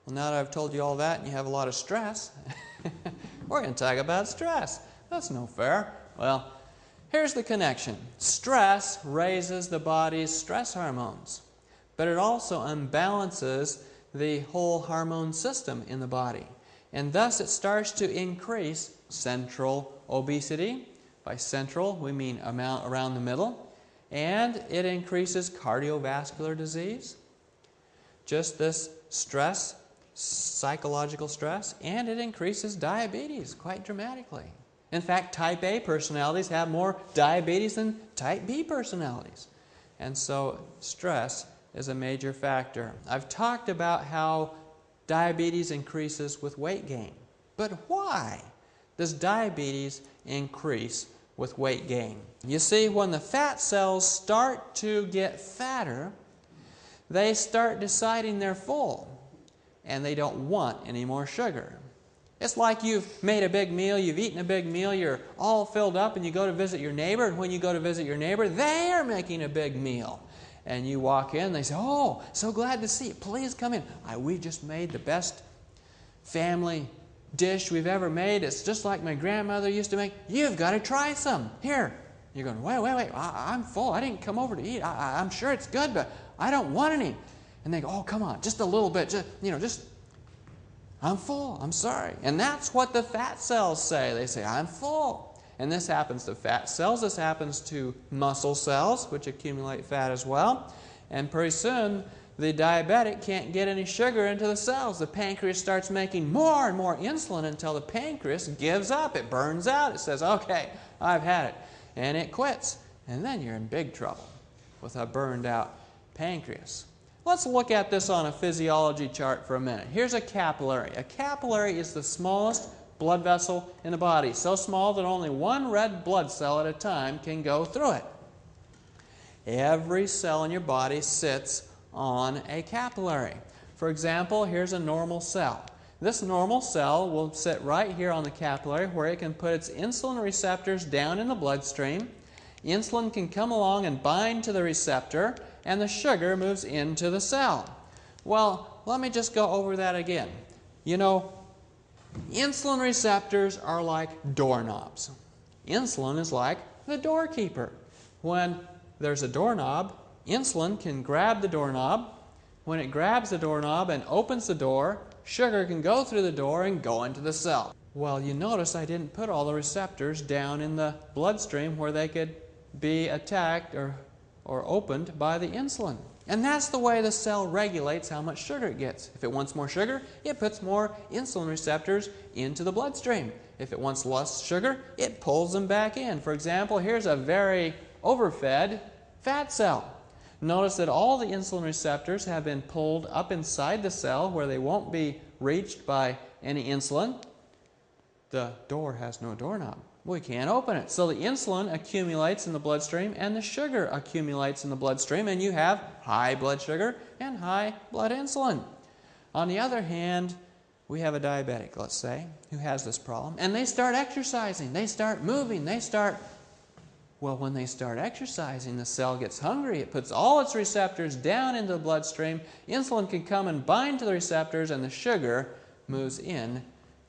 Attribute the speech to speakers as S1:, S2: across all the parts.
S1: Well, now that I've told you all that and you have a lot of stress, we're going to talk about stress. That's no fair. Well, here's the connection. Stress raises the body's stress hormones, but it also unbalances the whole hormone system in the body. And thus it starts to increase central obesity. By central, we mean amount around the middle. And it increases cardiovascular disease. Just this stress, psychological stress, and it increases diabetes quite dramatically. In fact, type A personalities have more diabetes than type B personalities. And so stress is a major factor. I've talked about how diabetes increases with weight gain. But why does diabetes increase with weight gain? You see, when the fat cells start to get fatter, they start deciding they're full and they don't want any more sugar. It's like you've made a big meal, you've eaten a big meal, you're all filled up, and you go to visit your neighbor, and when you go to visit your neighbor, they are making a big meal. And you walk in, they say, "Oh, so glad to see you. Please come in. We just made the best family dish we've ever made. It's just like my grandmother used to make. You've got to try some. Here." You're going, wait. I'm full. I didn't come over to eat. I'm sure it's good, but I don't want any. And they go, "Oh, come on, just a little bit. Just I'm full. I'm sorry." And that's what the fat cells say. They say, "I'm full." And this happens to fat cells. This happens to muscle cells, which accumulate fat as well. And pretty soon, the diabetic can't get any sugar into the cells. The pancreas starts making more and more insulin until the pancreas gives up. It burns out. It says, "Okay, I've had it." And it quits. And then you're in big trouble with a burned out pancreas. Let's look at this on a physiology chart for a minute. Here's a capillary. A capillary is the smallest blood vessel in the body, so small that only one red blood cell at a time can go through it. Every cell in your body sits on a capillary. For example, here's a normal cell. This normal cell will sit right here on the capillary where it can put its insulin receptors down in the bloodstream. Insulin can come along and bind to the receptor, and the sugar moves into the cell. Well, let me just go over that again. You know, insulin receptors are like doorknobs. Insulin is like the doorkeeper. When there's a doorknob, insulin can grab the doorknob. When it grabs the doorknob and opens the door, sugar can go through the door and go into the cell. Well, you notice I didn't put all the receptors down in the bloodstream where they could be attacked or opened by the insulin. And that's the way the cell regulates how much sugar it gets. If it wants more sugar, it puts more insulin receptors into the bloodstream. If it wants less sugar, it pulls them back in. For example, here's a very overfed fat cell. Notice that all the insulin receptors have been pulled up inside the cell where they won't be reached by any insulin. The door has no doorknob. We can't open it. So the insulin accumulates in the bloodstream and the sugar accumulates in the bloodstream, and you have high blood sugar and high blood insulin. On the other hand, we have a diabetic, let's say, who has this problem, and they start exercising, they start moving, well, when they start exercising, the cell gets hungry. It puts all its receptors down into the bloodstream. Insulin can come and bind to the receptors, and the sugar moves in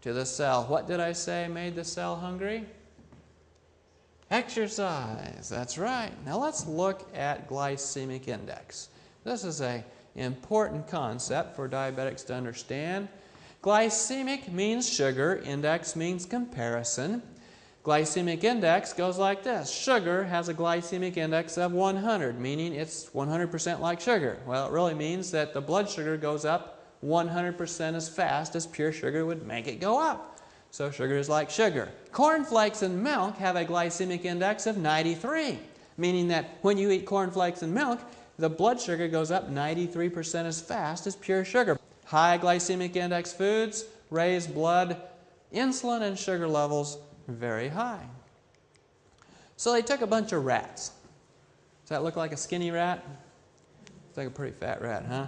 S1: to the cell. What did I say made the cell hungry? Exercise. That's right. Now let's look at glycemic index. This is an important concept for diabetics to understand. Glycemic means sugar. Index means comparison. Glycemic index goes like this. Sugar has a glycemic index of 100, meaning it's 100% like sugar. Well, it really means that the blood sugar goes up 100% as fast as pure sugar would make it go up. So sugar is like sugar. Cornflakes and milk have a glycemic index of 93, meaning that when you eat cornflakes and milk, the blood sugar goes up 93% as fast as pure sugar. High glycemic index foods raise blood insulin and sugar levels very high. So they took a bunch of rats. Does that look like a skinny rat? It's like a pretty fat rat, huh?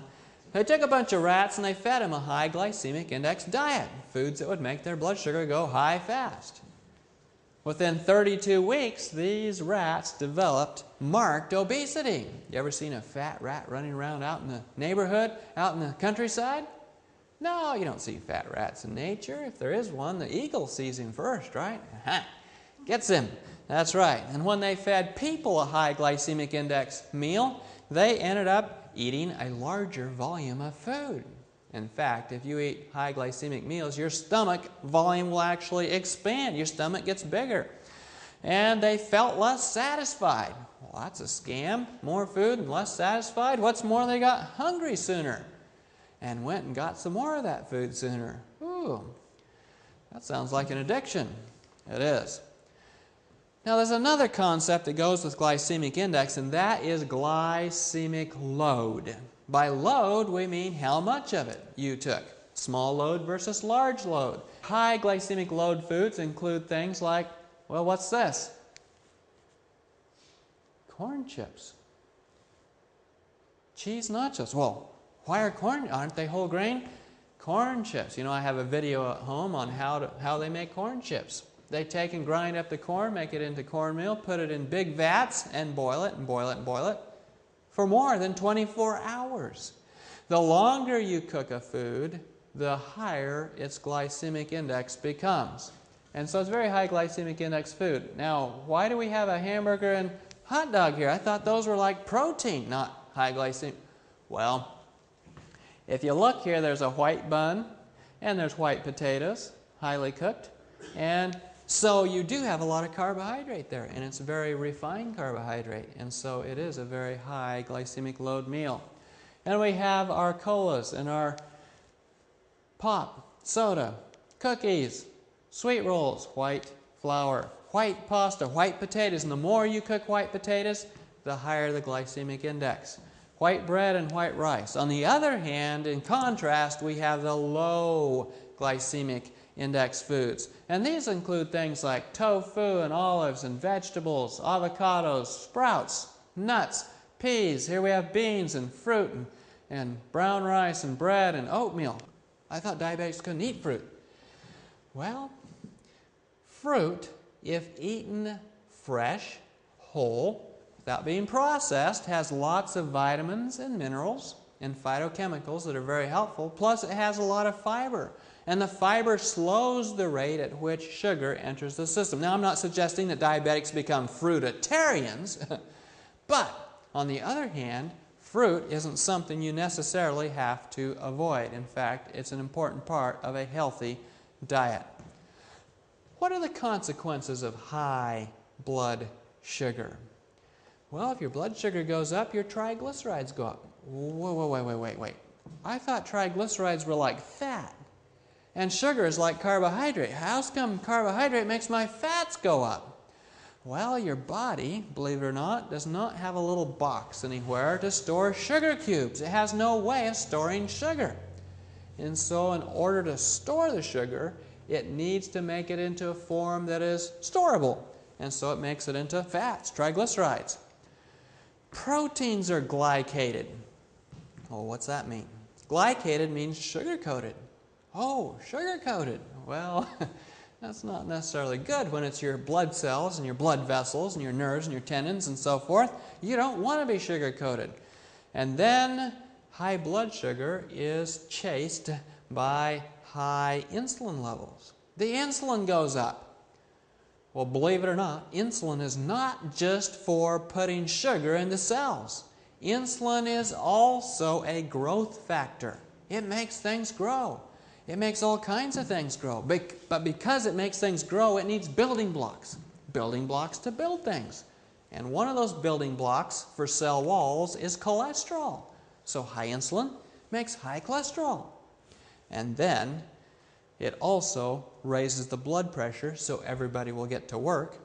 S1: They took a bunch of rats and they fed them a high glycemic index diet, foods that would make their blood sugar go high fast. Within 32 weeks, these rats developed marked obesity. You ever seen a fat rat running around out in the neighborhood, out in the countryside? No, you don't see fat rats in nature. If there is one, the eagle sees him first, right? Gets him. That's right. And when they fed people a high glycemic index meal, they ended up eating a larger volume of food. In fact, if you eat high glycemic meals, your stomach volume will actually expand. Your stomach gets bigger. And they felt less satisfied. Well, that's a scam. More food and less satisfied. What's more, they got hungry sooner and went and got some more of that food sooner. Ooh, that sounds like an addiction. It is. Now, there's another concept that goes with glycemic index, and that is glycemic load. By load, we mean how much of it you took. Small load versus large load. High glycemic load foods include things like, well, what's this? Corn chips. Cheese nachos. Well, why aren't they whole grain? Corn chips. You know, I have a video at home on how they make corn chips. They take and grind up the corn, make it into cornmeal, put it in big vats, and boil it and boil it and boil it for more than 24 hours. The longer you cook a food, the higher its glycemic index becomes. And so it's very high glycemic index food. Now, why do we have a hamburger and hot dog here? I thought those were like protein, not high glycemic. Well, if you look here, there's a white bun and there's white potatoes, highly cooked. And so you do have a lot of carbohydrate there, and it's very refined carbohydrate. And so it is a very high glycemic load meal. And we have our colas and our pop, soda, cookies, sweet rolls, white flour, white pasta, white potatoes. And the more you cook white potatoes, the higher the glycemic index. White bread and white rice. On the other hand, in contrast, we have the low glycemic index foods. And these include things like tofu and olives and vegetables, avocados, sprouts, nuts, peas. Here we have beans and fruit and brown rice and bread and oatmeal. I thought diabetics couldn't eat fruit. Well, fruit, if eaten fresh, whole, without being processed, has lots of vitamins and minerals and phytochemicals that are very helpful. Plus, it has a lot of fiber. And the fiber slows the rate at which sugar enters the system. Now, I'm not suggesting that diabetics become fruitarians, but on the other hand, fruit isn't something you necessarily have to avoid. In fact, it's an important part of a healthy diet. What are the consequences of high blood sugar? Well, if your blood sugar goes up, your triglycerides go up. Wait. I thought triglycerides were like fat. And sugar is like carbohydrate. How come carbohydrate makes my fats go up? Well, your body, believe it or not, does not have a little box anywhere to store sugar cubes. It has no way of storing sugar. And so in order to store the sugar, it needs to make it into a form that is storable. And so it makes it into fats, triglycerides. Proteins are glycated. Oh, what's that mean? Glycated means sugar-coated. Oh, sugar-coated. Well, that's not necessarily good when it's your blood cells and your blood vessels and your nerves and your tendons and so forth. You don't want to be sugar-coated. And then high blood sugar is chased by high insulin levels. The insulin goes up. Well, believe it or not, insulin is not just for putting sugar in the cells. Insulin is also a growth factor. It makes things grow. It makes all kinds of things grow. But because it makes things grow, it needs building blocks to build things. And one of those building blocks for cell walls is cholesterol. So high insulin makes high cholesterol. And then it also raises the blood pressure so everybody will get to work.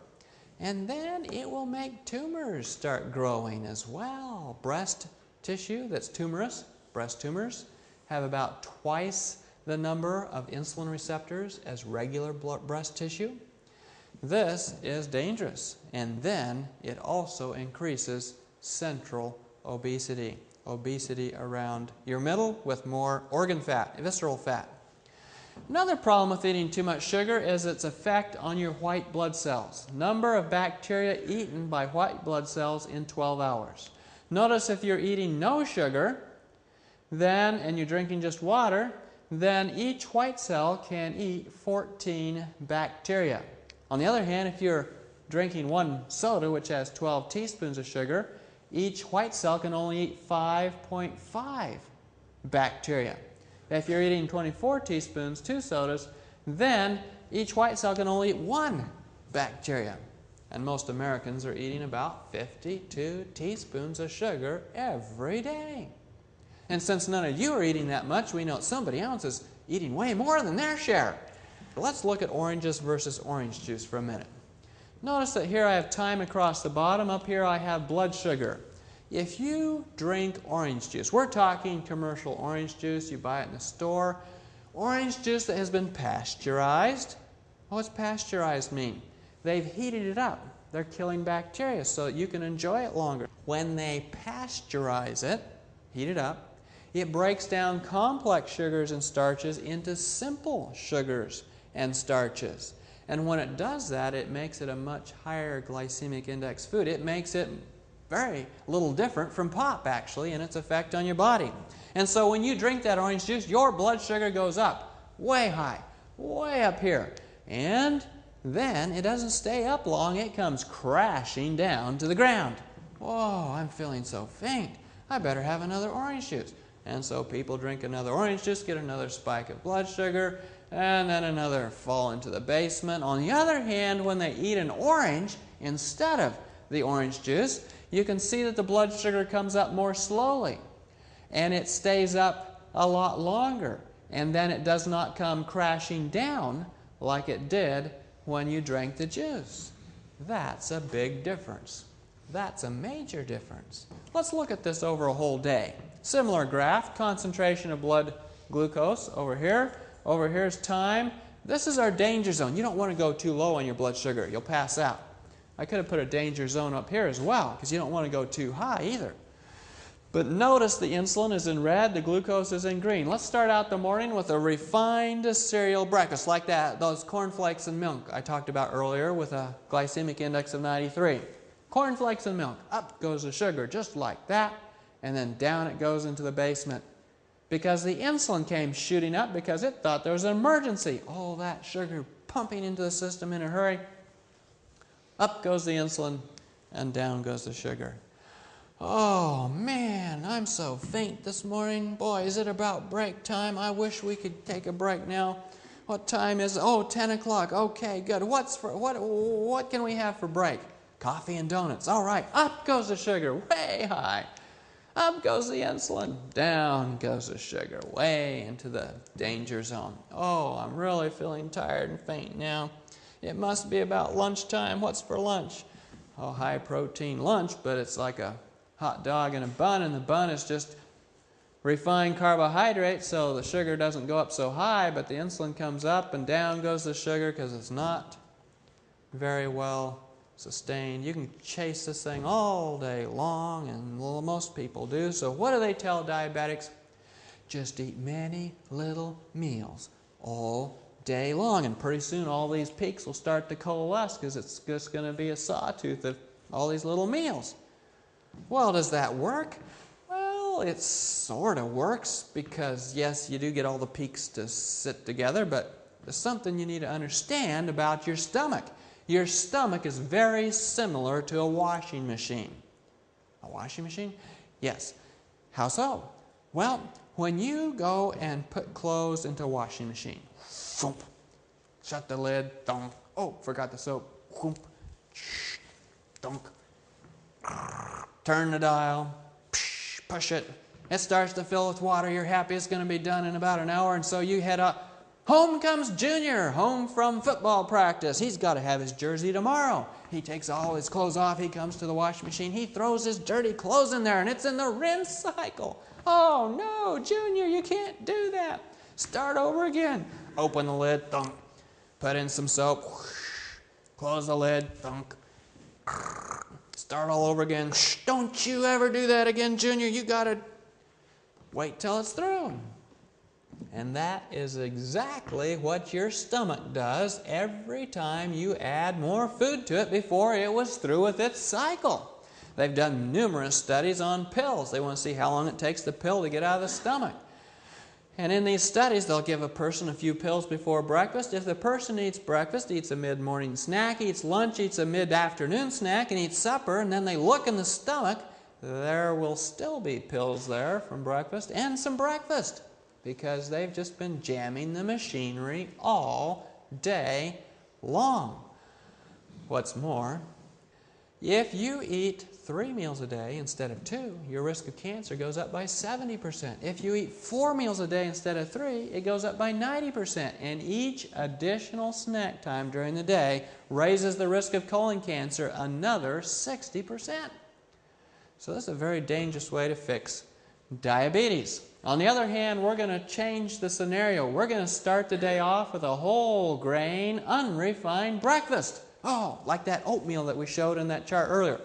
S1: And then it will make tumors start growing as well. Breast tissue that's tumorous, breast tumors, have about twice the number of insulin receptors as regular breast tissue. This is dangerous. And then it also increases central obesity. Obesity around your middle with more organ fat, visceral fat. Another problem with eating too much sugar is its effect on your white blood cells. Number of bacteria eaten by white blood cells in 12 hours. Notice if you're eating no sugar, and you're drinking just water, then each white cell can eat 14 bacteria. On the other hand, if you're drinking one soda, which has 12 teaspoons of sugar, each white cell can only eat 5.5 bacteria. If you're eating 24 teaspoons, 2 sodas, then each white cell can only eat 1 bacteria. And most Americans are eating about 52 teaspoons of sugar every day. And since none of you are eating that much, we know somebody else is eating way more than their share. But let's look at oranges versus orange juice for a minute. Notice that here I have time across the bottom. Up here I have blood sugar. If you drink orange juice, we're talking commercial orange juice, you buy it in the store, orange juice that has been pasteurized. What's pasteurized mean? They've heated it up. They're killing bacteria so that you can enjoy it longer. When they pasteurize it, heat it up, it breaks down complex sugars and starches into simple sugars and starches. And when it does that, it makes it a much higher glycemic index food. It makes it very little different from pop, actually, in its effect on your body. And so when you drink that orange juice, your blood sugar goes up, way high, way up here. And then it doesn't stay up long, it comes crashing down to the ground. Whoa, I'm feeling so faint. I better have another orange juice. And so people drink another orange juice, get another spike of blood sugar, and then another fall into the basement. On the other hand, when they eat an orange instead of the orange juice, you can see that the blood sugar comes up more slowly. And it stays up a lot longer. And then it does not come crashing down like it did when you drank the juice. That's a big difference. That's a major difference. Let's look at this over a whole day. Similar graph, concentration of blood glucose over here. Over here's time. This is our danger zone. You don't want to go too low on your blood sugar. You'll pass out. I could have put a danger zone up here as well because you don't want to go too high either. But notice the insulin is in red, the glucose is in green. Let's start out the morning with a refined cereal breakfast like that, those cornflakes and milk I talked about earlier with a glycemic index of 93. Cornflakes and milk, up goes the sugar just like that, and then down it goes into the basement. Because the insulin came shooting up because it thought there was an emergency. All that sugar pumping into the system in a hurry. Up goes the insulin and down goes the sugar. Oh man, I'm so faint this morning. Boy, is it about break time? I wish we could take a break now. What time is it? Oh, 10 o'clock. Okay, good. What can we have for break? Coffee and donuts. All right, up goes the sugar, way high. Up goes the insulin, down goes the sugar, way into the danger zone. Oh, I'm really feeling tired and faint now. It must be about lunchtime. What's for lunch? Oh, high protein lunch, but it's like a hot dog and a the bun is just refined carbohydrate, so the sugar doesn't go up so high, but the insulin comes up and down goes the sugar because it's not very well sustained. You can chase this thing all day long, and most people do. So what do they tell diabetics? Just eat many little meals all day long, and pretty soon all these peaks will start to coalesce because it's just going to be a sawtooth of all these little meals. Well, does that work? Well, it sort of works because, yes, you do get all the peaks to sit together, but there's something you need to understand about your stomach. Your stomach is very similar to a washing machine. A washing machine? Yes. How so? Well, when you go and put clothes into a washing machine, thump, shut the lid, thump, oh, forgot the soap, thump, thump, turn the dial, push it, it starts to fill with water, you're happy it's going to be done in about an hour, and so you head up. Home comes Junior, home from football practice. He's got to have his jersey tomorrow. He takes all his clothes off, he comes to the washing machine, he throws his dirty clothes in there, and it's in the rinse cycle. Oh no, Junior, you can't do that. Start over again. Open the lid, thunk. Put in some soap, whoosh. Close the lid, thunk. Start all over again. Shh, don't you ever do that again, Junior. You got to wait till it's through. And that is exactly what your stomach does every time you add more food to it before it was through with its cycle. They've done numerous studies on pills. They want to see how long it takes the pill to get out of the stomach. And in these studies, they'll give a person a few pills before breakfast. If the person eats breakfast, eats a mid-morning snack, eats lunch, eats a mid-afternoon snack, and eats supper, and then they look in the stomach, there will still be pills there from breakfast and some breakfast, because they've just been jamming the machinery all day long. What's more, if you eat 3 meals a day instead of 2, your risk of cancer goes up by 70%. If you eat 4 meals a day instead of 3, it goes up by 90%. And each additional snack time during the day raises the risk of colon cancer another 60%. So this is a very dangerous way to fix diabetes. On the other hand, we're going to change the scenario. We're going to start the day off with a whole grain, unrefined breakfast. Oh, like that oatmeal that we showed in that chart earlier.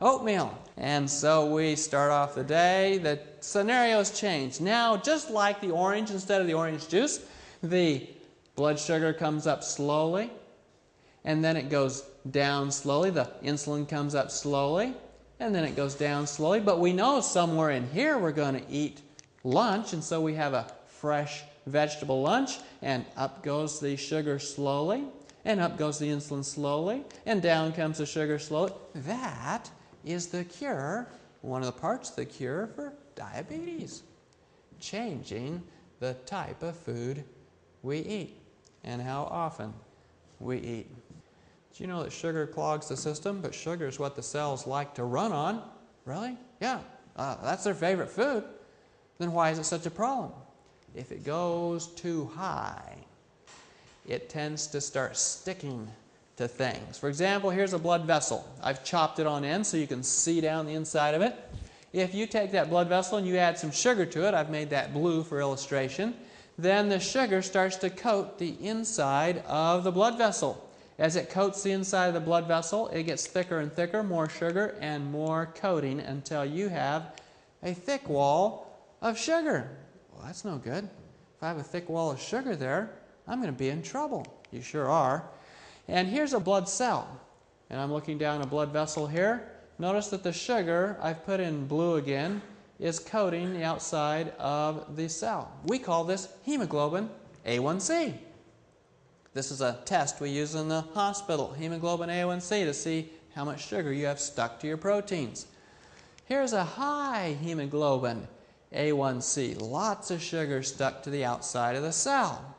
S1: Oatmeal. And so we start off the day. The scenario's changed. Now, just like the orange, instead of the orange juice, the blood sugar comes up slowly, and then it goes down slowly. The insulin comes up slowly, and then it goes down slowly. But we know somewhere in here we're going to eat lunch, and so we have a fresh vegetable lunch, and up goes the sugar slowly, and up goes the insulin slowly, and down comes the sugar slowly. That is the cure, one of the parts of the cure for diabetes. Changing the type of food we eat and how often we eat. Do you know that sugar clogs the system, but sugar is what the cells like to run on? Really? Yeah. That's their favorite food. Then why is it such a problem? If it goes too high, it tends to start sticking to things. For example, here's a blood vessel. I've chopped it on end so you can see down the inside of it. If you take that blood vessel and you add some sugar to it, I've made that blue for illustration, then the sugar starts to coat the inside of the blood vessel. As it coats the inside of the blood vessel, it gets thicker and thicker, more sugar and more coating until you have a thick wall of sugar. Well, that's no good. If I have a thick wall of sugar there, I'm going to be in trouble. You sure are. And here's a blood cell. And I'm looking down a blood vessel here. Notice that the sugar, I've put in blue again, is coating the outside of the cell. We call this hemoglobin A1C. This is a test we use in the hospital, hemoglobin A1C, to see how much sugar you have stuck to your proteins. Here's a high hemoglobin A1C, lots of sugar stuck to the outside of the cell.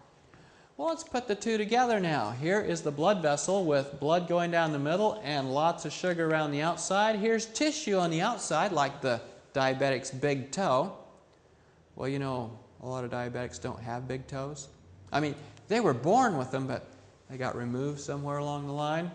S1: Well, let's put the two together now. Here is the blood vessel with blood going down the middle and lots of sugar around the outside. Here's tissue on the outside, like the diabetic's big toe. Well, you know, a lot of diabetics don't have big toes. I mean, they were born with them, but they got removed somewhere along the line.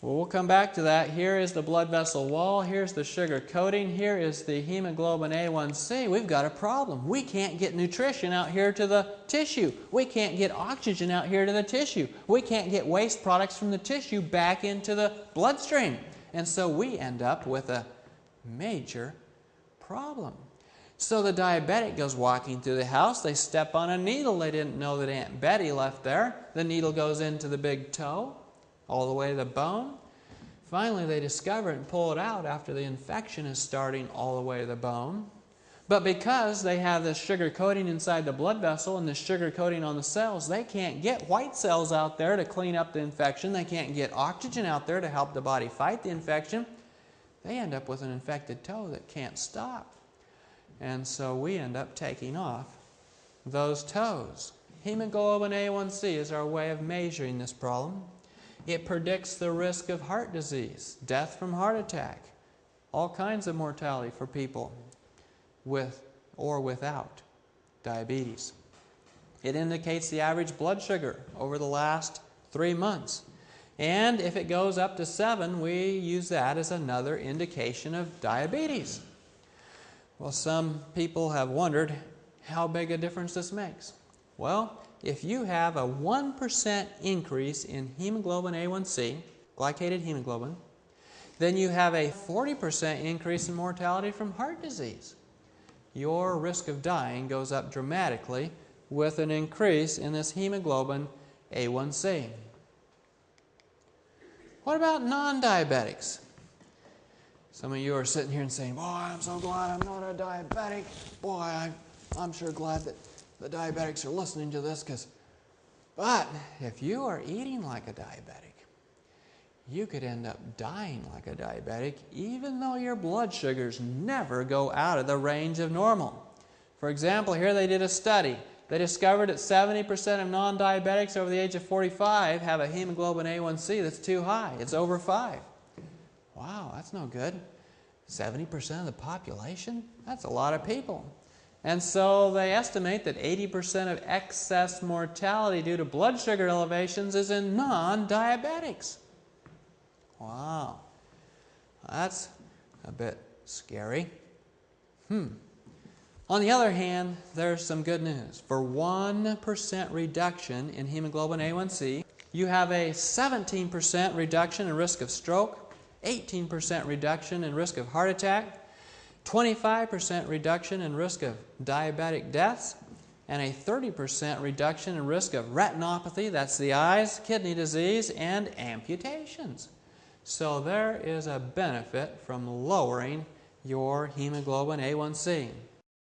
S1: Well, we'll come back to that. Here is the blood vessel wall. Here's the sugar coating. Here is the hemoglobin A1C. We've got a problem. We can't get nutrition out here to the tissue. We can't get oxygen out here to the tissue. We can't get waste products from the tissue back into the bloodstream. And so we end up with a major problem. So the diabetic goes walking through the house. They step on a needle they didn't know that Aunt Betty left there. The needle goes into the big toe, all the way to the bone. Finally, they discover it and pull it out after the infection is starting all the way to the bone. But because they have this sugar coating inside the blood vessel and this sugar coating on the cells, they can't get white cells out there to clean up the infection. They can't get oxygen out there to help the body fight the infection. They end up with an infected toe that can't stop. And so we end up taking off those toes. Hemoglobin A1C is our way of measuring this problem. It predicts the risk of heart disease, death from heart attack, all kinds of mortality for people with or without diabetes. It indicates the average blood sugar over the last 3 months. And if it goes up to 7, we use that as another indication of diabetes. Well, some people have wondered how big a difference this makes. Well, if you have a 1% increase in hemoglobin A1C, glycated hemoglobin, then you have a 40% increase in mortality from heart disease. Your risk of dying goes up dramatically with an increase in this hemoglobin A1C. What about non-diabetics? Some of you are sitting here and saying, boy, I'm so glad I'm not a diabetic. Boy, I'm sure glad that the diabetics are listening to this, but if you are eating like a diabetic, you could end up dying like a diabetic even though your blood sugars never go out of the range of normal. For example, here they did a study. They discovered that 70% of non-diabetics over the age of 45 have a hemoglobin A1C that's too high. It's over 5. Wow, that's no good. 70% of the population? That's a lot of people. And so they estimate that 80% of excess mortality due to blood sugar elevations is in non-diabetics. Wow, that's a bit scary. On the other hand, there's some good news. For 1% reduction in hemoglobin A1C, you have a 17% reduction in risk of stroke, 18% reduction in risk of heart attack, 25% reduction in risk of diabetic deaths, and a 30% reduction in risk of retinopathy, that's the eyes, kidney disease, and amputations. So there is a benefit from lowering your hemoglobin A1C.